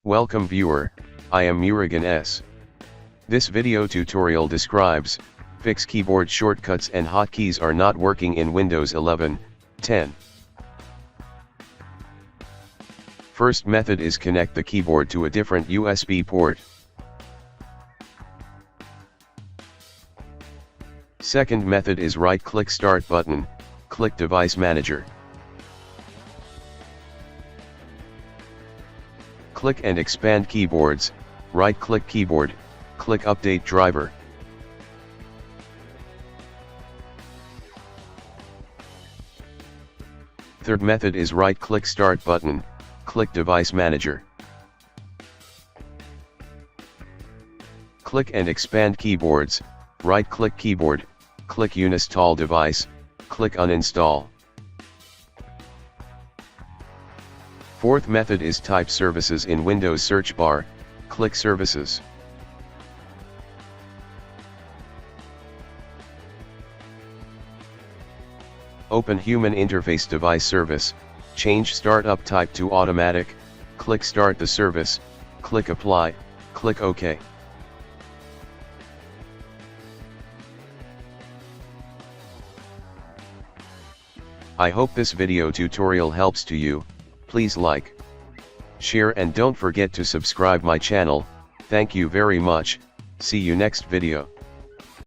Welcome viewer, I am Murugan S. This video tutorial describes, fix keyboard shortcuts and hotkeys are not working in Windows 11, 10. First method is connect the keyboard to a different USB port. Second method is right-click Start button, click Device Manager. Click and expand keyboards, right-click keyboard, click Update driver. Third method is right-click Start button, click Device Manager. Click and expand keyboards, right-click keyboard, click Uninstall device, click Uninstall. Fourth method is type Services in Windows search bar, click Services. Open Human Interface Device Service, change Startup type to Automatic, click Start the service, click Apply, click OK. I hope this video tutorial helps to you. Please like, share and don't forget to subscribe my channel. Thank you very much. See you next video.